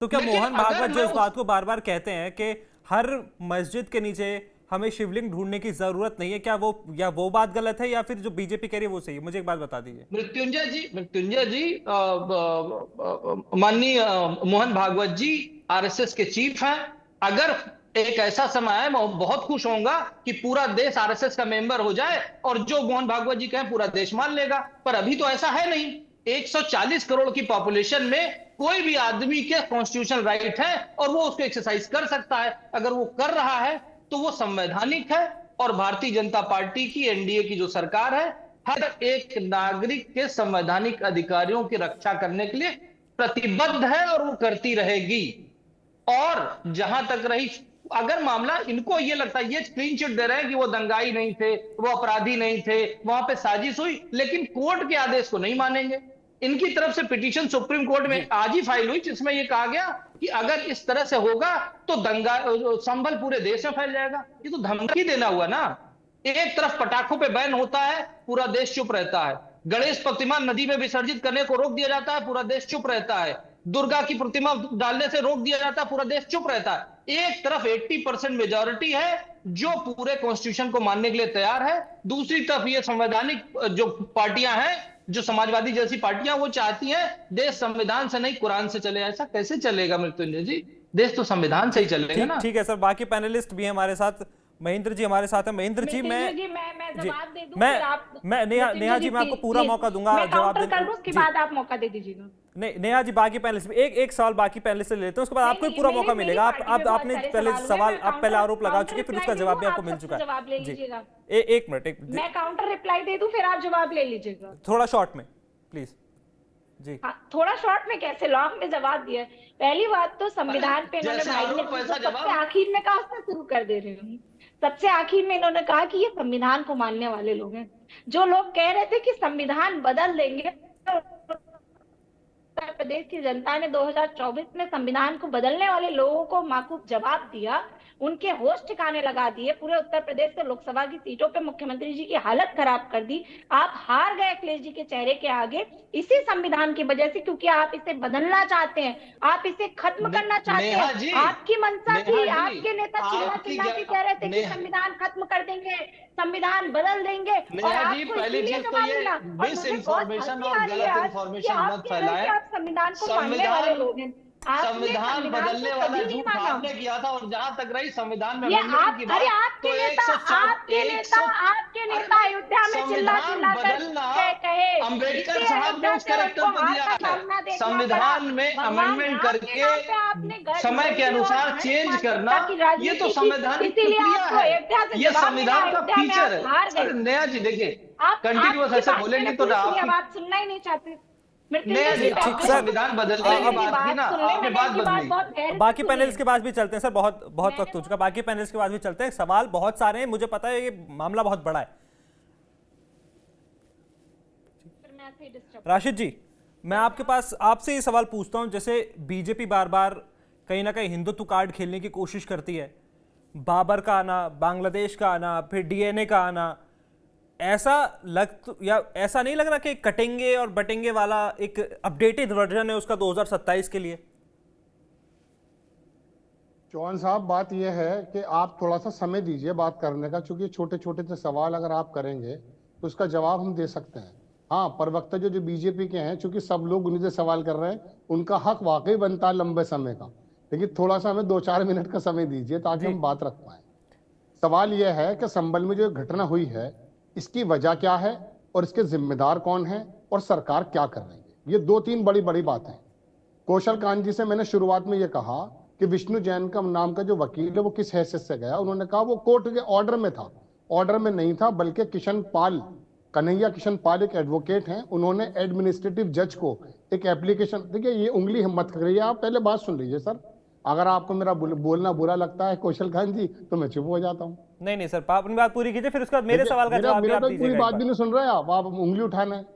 तो क्या लेकिन मोहन अगर भागवत जो मैं इस बात को बार बार कहते हैं कि हर मस्जिद के नीचे हमें शिवलिंग ढूंढने की जरूरत नहीं है, क्या वो बात गलत है या फिर जो बीजेपी कह रही है वो सही है? मुझे एक बात बता दीजिए। मृत्युंजय जी माननीय मोहन भागवत जी आरएसएस के चीफ हैं। अगर एक ऐसा समय है, मैं बहुत खुश होऊंगा कि पूरा देश आरएसएस का मेंबर हो जाए और जो मोहन भागवत जी कहें पूरा देश मान लेगा। पर अभी तो ऐसा है नहीं। 140 करोड़ की पॉपुलेशन में कोई भी आदमी के कॉन्स्टिट्यूशनल राइट है और वो उसको एक्सरसाइज कर सकता है। अगर वो कर रहा है तो वो संवैधानिक है। और भारतीय जनता पार्टी की, एनडीए की जो सरकार है, हर एक नागरिक के संवैधानिक अधिकारियों की रक्षा करने के लिए प्रतिबद्ध है और वो करती रहेगी। और जहां तक रही, अगर मामला इनको ये लगता है, ये क्लीन चिट दे रहे हैं कि वो दंगाई नहीं थे, वो अपराधी नहीं थे, वहां पे साजिश हुई, लेकिन कोर्ट के आदेश को नहीं मानेंगे। इनकी तरफ से पिटीशन सुप्रीम कोर्ट जी में आज ही फाइल हुई जिसमें ये कहा गया कि अगर इस तरह से होगा तो दंगा संभल पूरे देश में फैल जाएगा। ये तो धमकी देना हुआ ना। एक तरफ पटाखों पे बैन होता है, पूरा देश चुप रहता है। गणेश प्रतिमा नदी में विसर्जित करने को रोक दिया जाता है, पूरा देश चुप रहता है। दुर्गा की प्रतिमा डालने से रोक दिया जाता है, पूरा देश चुप रहता है। एक तरफ 80% मेजोरिटी है जो पूरे कॉन्स्टिट्यूशन को मानने के लिए तैयार है, दूसरी तरफ ये संवैधानिक जो पार्टियां हैं, जो समाजवादी जैसी पार्टियां, वो चाहती हैं देश संविधान से नहीं कुरान से चले। ऐसा कैसे चलेगा मृत्युंजय जी? देश तो संविधान से ही ठीक चलेगा ठीक ना। ठीक है सर, बाकी पैनलिस्ट भी हैं हमारे साथ। महेंद्र जी हमारे साथ है। महेंद्र जी, मृत्युंजय जी, मैं जी जवाब दे दूं मैं फिर आप। मैं नेहा मृत्युंजय नेहा जी जी मैं आपको प्लीज पूरा प्लीज, मौका दूंगा मैं जवाब काउंटर कर देने। दूं, उसके जी बाद आप मौका दे दीजिएगा। नहीं, नेहा जी बाकी पैनलिस्ट भी एक एक सवाल बाकी पैनलिस्ट से ले लेते हैं, उसके बाद नहीं आपको नहीं, पूरा मेरी मौका मेरी मिलेगा। पार्टी पे बहुत आपने सारे पहले सवाल हुए, सवाल, मैं आप पहले काउंटर आरोप लगा काउंटर चुके, फिर रिप्लाई उसका दे जवाब दूं, भी आपको आप मिल सबसे चुका जवाब ले है। जी लीजिएगा। एक मिनट, मैं काउंटर रिप्लाई दे दूं, फिर आप जवाब ले लीजिएगा। थोड़ा शॉर्ट में प्लीज। जी हाँ, थोड़ा शॉर्ट में कैसे, लॉन्ग में जवाब दिया। पहली बात तो अरे संविधान पे इन्होंने जैसे भाई ने आरोप वैसा सबसे जवाब। आखिर में कहा, उससे शुरू कर दे रही हूँ। सबसे आखिर में इन्होंने कहा कि ये संविधान को मानने वाले लोग हैं। जो लोग कह रहे थे कि संविधान बदल देंगे, उत्तर प्रदेश की जनता ने 2024 में संविधान को बदलने वाले लोगों को माकूफ जवाब दिया, उनके होश ठिकाने लगा दिए, पूरे उत्तर प्रदेश से लोकसभा की सीटों पे मुख्यमंत्री जी की हालत खराब कर दी। आप हार गए अखिलेश जी के चेहरे के आगे इसी संविधान की वजह से, क्योंकि आप इसे बदलना चाहते हैं, आप इसे खत्म करना चाहते नेहा हैं। जी, आपकी मंशा नेहा थी, जी, आपके नेता चिल्ला आपकी चिल्ला के कह रहे थे कि नेहा, संविधान खत्म कर देंगे, संविधान बदल देंगे, और नेहा जी, आपको पहली इसीलिए चीज तो जवाब ये मिला। और मिस मुझे बहुत इंफॉर्मेशन हंसी और आ रही है गलत आज कि इंफॉर्मेशन आप मत कह रहे हैं कि फैलाएं। आप संविधान को मानने वाले संविधान लोग हैं। आपने संविधान संविधान को बदलने वाला कभी नहीं झूठ माना। आपने किया था। और जहां तक रही संविधान में ये अमेंडमेंट आप, की अरे बात, तो आपके नेता, 100 आपके नेता अयोध्या में चिल्ला संविधान चिल्ला कर बदलना, कहे, अंबेडकर इसे साहब ने अयोध्या उस से कैरेक्टर उनको को हार दिया का है। सामना देखना पड़ा। संविधान में भगवान अमेंडमेंट राम के नाम पे आपने करके समय के गरीबी और अनुसार धन चेंज करना, मानसिकता की ये तो राजनीति की, संवैधानिक इसीलिए प्रक्रिया आपको है। अयोध्या से ये जवाब मिला, संविधान का अयोध्या में फीचर आप है। हार गए। अरे नया जी देखिए, आप कंटिन्यूअस आपकी ऐसे बात मैंने बोलेंगे तो पूरी सुनी, अब आपकी। आप सुनना ही नहीं चाहते। नया मृत्युंजय जी, जी ठीक आपने बैठे, सर, संविधान बदलने की मैंने इनकी बात की बात ना, सुन ली, आपने मैंने बात इनकी बात बदली। बहुत गहरे से बाकी सुनी पैनल्स है। के पास भी चलते हैं सर, बहुत बहुत मैंने वक्त हो चुका। बाकी पैनल्स के पास भी चलते हैं, सवाल बहुत सारे हैं, मुझे पता है ये मामला बहुत बड़ा है। फिर मैं ऐसे ही डिस्टर्ब। राशिद जी, मैं आपके पास आपसे ये सवाल पूछता हूं, जैसे बीजेपी बार बार कहीं ना कहीं हिंदुत्व कार्ड खेलने की कोशिश करती है, बाबर का आना, बांग्लादेश का आना, फिर डीएनए का आना, ऐसा नहीं लग रहा कि कटेंगे और बटेंगे वाला एक अपडेटेड वर्जन है उसका 2027 के लिए? चौहान साहब, बात यह है कि आप थोड़ा सा समय दीजिए बात करने का, क्योंकि छोटे छोटे से सवाल अगर आप करेंगे तो उसका जवाब हम दे सकते हैं। हाँ, प्रवक्ता जो बीजेपी के हैं, चूंकि सब लोग उन्हीं से सवाल कर रहे हैं, उनका हक वाकई बनता है लंबे समय का, लेकिन थोड़ा सा हमें 2-4 मिनट का समय दीजिए ताकि हम बात रख पाए। सवाल यह है कि संभल में जो घटना हुई है, इसकी वजह क्या है और इसके जिम्मेदार कौन है और सरकार क्या कर रही है। ये 2-3 बड़ी बड़ी बातें। कौशल कांत जी से मैंने शुरुआत में ये कहा कि विष्णु जैन का नाम का जो वकील है वो किस हैसियत से गया। उन्होंने कहा वो कोर्ट के ऑर्डर में था। ऑर्डर में नहीं था, बल्कि किशन पाल, कन्हैया किशन पाल एक एडवोकेट हैं, उन्होंने एडमिनिस्ट्रेटिव जज को एक एप्लीकेशन, देखिए ये उंगली हिम्मत कर रही है, आप पहले बात सुन लीजिए सर। अगर आपको मेरा बोलना बुरा लगता है कौशल कांत जी, तो मैं चुप हो जाता हूँ। नहीं सर, आप अपनी बात पूरी कीजिए, फिर उसके बाद मेरे सवाल का जवाब भी आप तो दीजिएगा पूरी एक बात बार। भी नहीं सुन रहे आप उंगली उठाना है।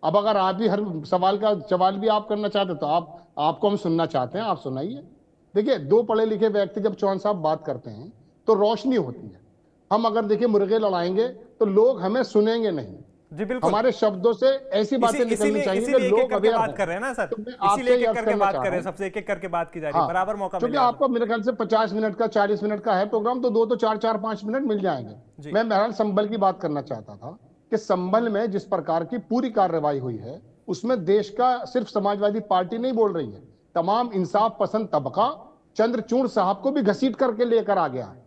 अब अगर आप ही हर सवाल का सवाल भी आप करना चाहते तो आपको हम सुनना चाहते हैं, आप सुनाइए। देखिए, 2 पढ़े लिखे व्यक्ति जब चौहान साहब बात करते हैं तो रोशनी होती है। हम अगर देखिए मुर्गे लड़ाएंगे तो लोग हमें सुनेंगे नहीं। जी बिल्कुल, हमारे शब्दों से ऐसी बातें निकलनी चाहिए कि इसीलिए एक लोग एक करके अवेयर बात हों। कर रहे हैं ना सर, तो मैं इसीलिए आपसे एक ये एक अर्ज करके करना बात चाह कर रहा रहे हैं, हूँ। सबसे एक एक करके बात की जा रही है, हाँ, बराबर मौका क्योंकि मिलेगा। आपको मेरे ख्याल से 50 मिनट का 40 मिनट का है प्रोग्राम, तो 2 तो 4-4-5 मिनट मिल जाएंगे। जी मैं बहरहाल संभल की बात करना चाहता था कि संभल में जिस प्रकार की पूरी कार्रवाई हुई है, उसमें देश का सिर्फ समाजवादी पार्टी नहीं बोल रही है, तमाम इंसाफ पसंद तबका चंद्रचूड़ साहब को भी घसीट करके लेकर आ गया है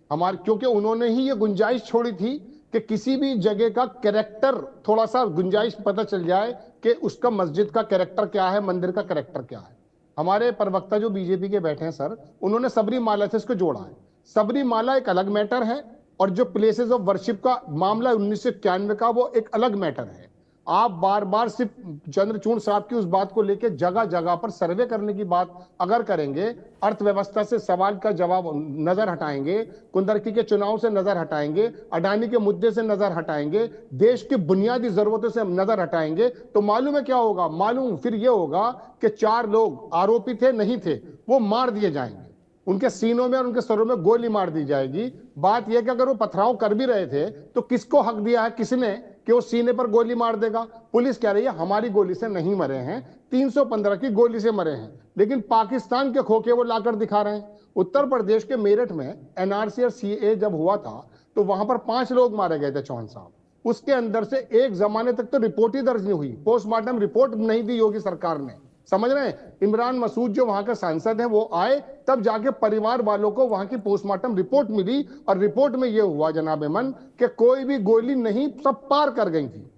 हमारे, क्योंकि उन्होंने ही ये गुंजाइश छोड़ी थी कि किसी भी जगह का कैरेक्टर, थोड़ा सा गुंजाइश पता चल जाए कि उसका मस्जिद का कैरेक्टर क्या है, मंदिर का कैरेक्टर क्या है। हमारे प्रवक्ता जो बीजेपी के बैठे हैं सर, उन्होंने सबरीमाला से इसको जोड़ा है। सबरीमाला एक अलग मैटर है और जो प्लेसेस ऑफ वर्शिप का मामला 1991 का, वो एक अलग मैटर है। आप बार बार सिर्फ चंद्रचूड़ साहब की उस बात को लेकर जगह जगह पर सर्वे करने की बात अगर करेंगे, अर्थव्यवस्था से सवाल का जवाब नजर हटाएंगे, कुंदरकी के चुनाव से नजर हटाएंगे, अडानी के मुद्दे से नजर हटाएंगे, देश की बुनियादी जरूरतों से नजर हटाएंगे, तो मालूम है क्या होगा? मालूम फिर ये होगा कि 4 लोग आरोपी थे नहीं थे, वो मार दिए जाएंगे, उनके सीनों में और उनके सरों में गोली मार दी जाएगी। बात यह कि अगर वो पथराव कर भी रहे थे तो किसको हक दिया है, किसने, कि वो सीने पर गोली मार देगा? पुलिस कह रही है हमारी गोली से नहीं मरे हैं, 315 की गोली से मरे हैं, लेकिन पाकिस्तान के खोखे वो लाकर दिखा रहे हैं। उत्तर प्रदेश के मेरठ में एनआरसी और सीए जब हुआ था तो वहां पर 5 लोग मारे गए थे चौहान साहब, उसके अंदर से एक जमाने तक तो रिपोर्ट ही दर्ज नहीं हुई, पोस्टमार्टम रिपोर्ट नहीं दी योगी सरकार ने, समझ रहे हैं? इमरान मसूद जो वहां के सांसद हैं वो आए, तब जाके परिवार वालों को वहां की पोस्टमार्टम रिपोर्ट मिली, और रिपोर्ट में यह हुआ जनाब मन कि कोई भी गोली नहीं, सब पार कर गई थी।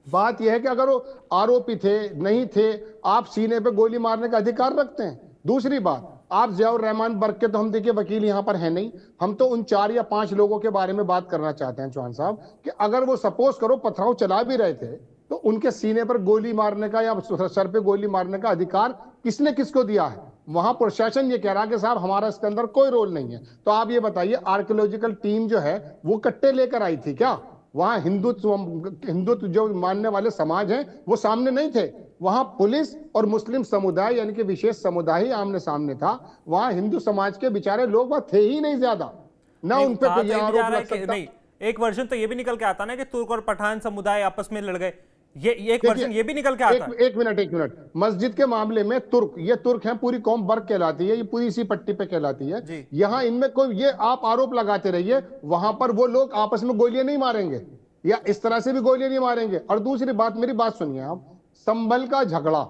बात यह है कि अगर वो आरोपी थे नहीं थे, आप सीने पे गोली मारने का अधिकार रखते हैं। दूसरी बात, आप जियाउर रहमान बर्ग के तो हम देखिए वकील यहां पर है नहीं, हम तो उन 4 या 5 लोगों के बारे में बात करना चाहते हैं चौहान साहब, कि अगर वो सपोज करो पथराव चला भी रहे थे तो उनके सीने पर गोली मारने का या सर पे गोली मारने का अधिकार किसने किसको दिया है? वहां प्रशासन ये कह रहा है कि साहब हमारा इसके अंदर कोई रोल नहीं है। तो आप ये बताइए, आर्कियोलॉजिकल टीम जो है वो कट्टे लेकर आई थी क्या? वहां हिंदुत्व जो मानने वाले समाज हैं वो सामने नहीं थे, वहां पुलिस और मुस्लिम समुदाय यानी कि विशेष समुदाय ही आमने सामने था। वहां हिंदू समाज के बेचारे लोग वहां थे ही नहीं ज्यादा, ना उन पे कोई आरोप लग सकता। नहीं, एक वर्जन तो ये भी निकल के आता ना कि तुर्क और पठान समुदाय आपस में लड़ गए, ये एक वर्जन ये भी निकल के आता है। एक मिनट, मस्जिद के मामले में ये तुर्क हैं, पूरी कौम बर्क कहलाती है, ये पूरी इसी पट्टी पे कहलाती है। यहाँ इनमें कोई ये आप आरोप लगाते रहिए, वहां पर वो लोग आपस में गोलियां नहीं मारेंगे या इस तरह से भी गोलियां नहीं मारेंगे। और दूसरी बात, मेरी बात सुनिए आप, संभल का झगड़ा,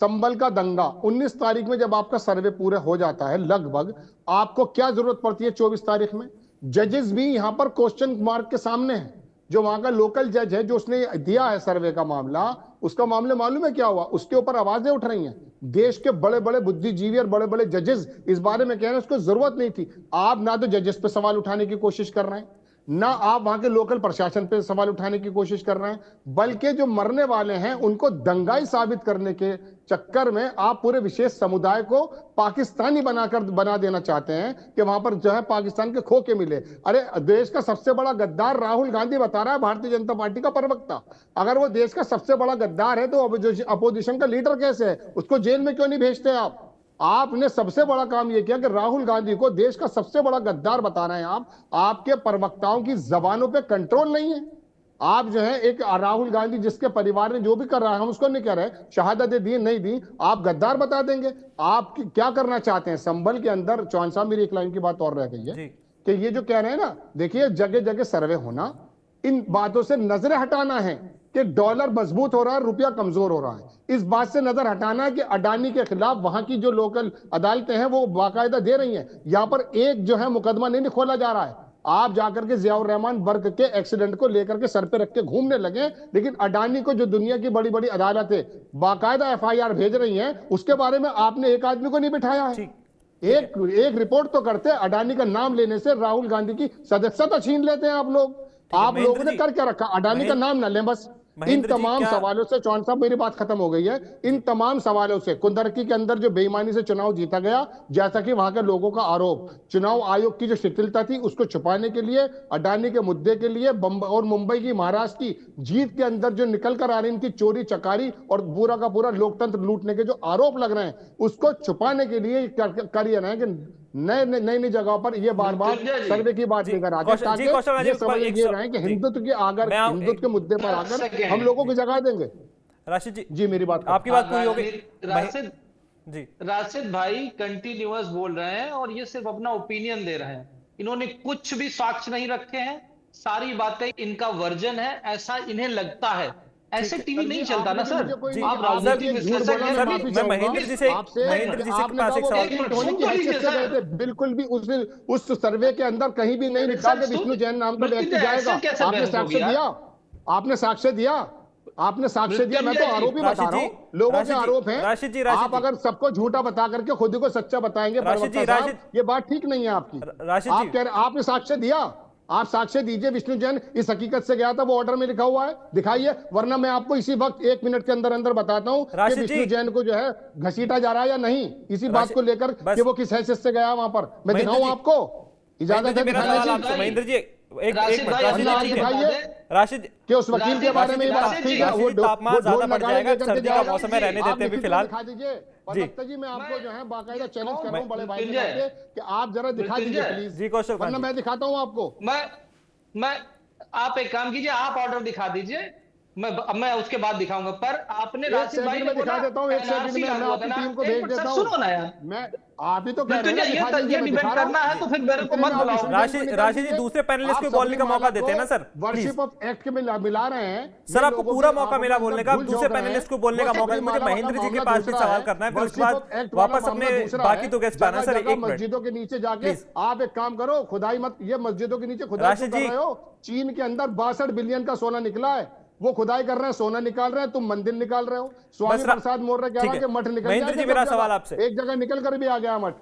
संभल का दंगा 19 तारीख में जब आपका सर्वे पूरा हो जाता है लगभग, आपको क्या जरूरत पड़ती है 24 तारीख में? जजेस भी यहां पर क्वेश्चन मार्क के सामने है। जो वहां का लोकल जज है जो उसने दिया है सर्वे का मामला, उसका मामले मालूम है क्या हुआ? उसके ऊपर आवाजें उठ रही हैं, देश के बड़े बड़े बुद्धिजीवी और बड़े बड़े जजेस इस बारे में कह रहे हैं उसको जरूरत नहीं थी। आप ना तो जजेस पे सवाल उठाने की कोशिश कर रहे हैं, ना आप वहां के लोकल प्रशासन पे सवाल उठाने की कोशिश कर रहे हैं, बल्कि जो मरने वाले हैं उनको दंगाई साबित करने के चक्कर में आप पूरे विशेष समुदाय को पाकिस्तानी बना देना चाहते हैं कि वहां पर जो है पाकिस्तान के खोखे मिले। अरे देश का सबसे बड़ा गद्दार राहुल गांधी बता रहा है, भारतीय जनता पार्टी का प्रवक्ता, अगर वो देश का सबसे बड़ा गद्दार है तो अपोजिशन का लीडर कैसे है? उसको जेल में क्यों नहीं भेजते आप? आपने सबसे बड़ा काम यह किया कि राहुल गांधी को देश का सबसे बड़ा गद्दार बता रहे हैं आप। आपके प्रवक्ताओं की जबानों पे कंट्रोल नहीं है। आप जो है एक राहुल गांधी जिसके परिवार ने जो भी कर रहा है, हम उसको नहीं कह रहे शहादतें दी नहीं दी, आप गद्दार बता देंगे। आप क्या करना चाहते हैं? संभल के अंदर चौहान साहब मेरी एक लाइन की बात और रह गई है कि ये जो कह रहे हैं ना, देखिए जगह जगह सर्वे होना, इन बातों से नजरें हटाना है कि डॉलर मजबूत हो रहा है, रुपया कमजोर हो रहा है। इस बात से नजर हटाना है कि अडानी के खिलाफ वहां की जो लोकल अदालतें हैं वो बाकायदा दे रही हैं। यहां पर एक जो है मुकदमा नहीं खोला जा रहा है। आप जाकर के जियाउर रहमान बर्ग के एक्सीडेंट को लेकर के सर पे रख के घूमने लगे, लेकिन अडानी को जो दुनिया की बड़ी बड़ी अदालतें बाकायदा एफआईआर भेज रही हैं, उसके बारे में आपने एक आदमी को नहीं बिठाया है। एक रिपोर्ट तो करते, अडानी का नाम लेने से राहुल गांधी की सदस्यता छीन लेते हैं आप लोग। आप लोगों ने कर क्या रखा? अडानी का नाम ना लें बस। इन तमाम सवालों से, चौहान साहब मेरी बात खत्म हो गई है, इन तमाम सवालों से कुंदरकी के अंदर जो बेईमानी से चुनाव जीता गया, जैसा कि वहां के लोगों का आरोप, चुनाव आयोग की जो शिथिलता थी उसको छुपाने के लिए, अडानी के मुद्दे के लिए, और मुंबई की महाराष्ट्र की जीत के अंदर जो निकल कर आ रही इनकी चोरी चकारी और पूरा का पूरा लोकतंत्र लूटने के जो आरोप लग रहे हैं, उसको छुपाने के लिए कर रहे हैं कि नई नई जगहों पर ये बार बार मृत्युंजय जी, सर्वे की बात नहीं कराते कौशल जी, कौशल ताकि ये जी, समझ एक ये सौ- रहे कि जी। हिंदुत्व की अगर मैं आप- हिंदुत्व के मुद्दे पर आकर सेकेंड। हम लोगों की जगह देंगे। राशिद जी, जी मेरी बात आपकी बात पूरी हो गई। राशिद जी, राशिद भाई कंटिन्यूअस बोल रहे हैं और ये सिर्फ अपना ओपिनियन दे रहे हैं। इन्होंने कुछ भी साक्ष्य नहीं रखे हैं, सारी बातें इनका वर्जन है, ऐसा इन्हें लगता है। ऐसे टीवी नहीं चलता ना सर। जी, आप सर, राजनीतिक झूठ विश्लेषक बोला, हैं, सर, मैं माफी मैं चाहूंगा। महेंद्र जी से आपसे महेंद्र जी से आपने पास कहा एक वो सवाल एक होने की सुन तो हैसियत से लीजिए गए थे, बिल्कुल भी उस सर्वे के अंदर कहीं भी नहीं लिखा कि विष्णु जैन नाम का व्यक्ति मृत्युंजय, जाएगा। ऐसे कैसे आपने बहस साक्ष्य होगी दिया, आपने साक्ष्य दिया, आपने साक्ष्य दिया। मैं तो मृत्युंजय जी, आरोपी बता राशिद रहा जी, हूँ, लोगों के राशिद जी, आरोप हैं। राशिद जी, आप अगर सबको झूठा बता करके खुद को सच्चा बताएंगे राशिद जी, प्रवक्ता साहब, राशिद- ये बात ठीक नहीं है आपकी। राशिद आप जी, कह रहे आपने साक्ष्य दिया, आप साक्ष्य दीजिए विष्णु जैन इस हकीकत से गया था, वो ऑर्डर में लिखा हुआ है, दिखाइए, वरना मैं आपको इसी वक्त 1 मिनट के अंदर अंदर बताता हूं कि राशिद विष्णु जी, जैन को जो है घसीटा जा रहा है या नहीं, इसी बात राशिद- को लेकर बस- कि वो किस हैसियत से गया वहां पर। मैं महेंद्र दिखाऊं जी- आपको, इजाजत महेंद्र जी, है मेरा दिखाने सवाल की? आपसे, महेंद्र जी, एक राशिद मिनट, भाई, राशिद जी, अंदाज ठीक है। दिखाइए राशिद कि उस वकील के बारे में ये बात राशिद ठीक जी, है, राशिद वो जी, तापमान ज्यादा बढ़ जाएगा, लेकर के सर्दी का जाएगा। मौसम है, रहने आप देते हैं अभी लिखित में फिलहाल। दिखा दीजिए। प्रवक्ता जी मैं आपको जो है बाकायदा चैलेंज कर रहा हूँ बड़े भाई के मृत्युंजय, नाते कि आप जरा दिखा दीजिए मृत्युंजय। प्लीज, जी, कौशल वरना जी। मैं दिखाता हूँ आपको। मैं आप एक काम कीजिए, आप ऑर्डर दिखा दीजिए, मैं उसके बाद दिखाऊंगा। पर आपने एक राशिद भाई सेकंड ने में दिखा बोला देता हूँ, एक सेकंड NRC में मैं लागू होता आपकी ना। टीम को एक भेज मिनट देता सर, हूँ। सुनो ना यार। मैं आप ही तो कह रहे हैं ना, मृत्युंजय, दिखा दीजिए, ये मैं डिबेट दिखा रहा करना है तो हूँ। फिर मेरे को मत बुलाओ। राशिद जी, दूसरे पैनलिस्ट को बोलने का मौका देते हैं ना सर, वर्शिप ऑफ एक्ट के में मिला रहे हैं सर, आपको पूरा मौका मिला बोलने का, दूसरे पैनलिस्ट को बोलने का मौका। मुझे महेंद्र जी के पास भी सवाल करना है, फिर उसके बाद वापस अपने बाकी तो गेस्ट पाना। सर, एक मिनट, मस्जिदों के नीचे जाके आप एक काम करो, खुदाई मत, ये मस्जिदों के नीचे खुदाई राशिद क्यों कर जी- रहे हो? चीन के अंदर 62 बिलियन का सोना निकला है, वो खुदाई कर रहे हैं, सोना निकाल रहे हैं, तुम मंदिर निकाल रहे हो। स्वामी बस प्रसाद मौर्य कह ठीक रहा है है। कि मठ निकल महेंद्र जी, जाएगा मेरा सब सवाल जगह। आपसे। एक जगह निकल कर भी आ गया मठ।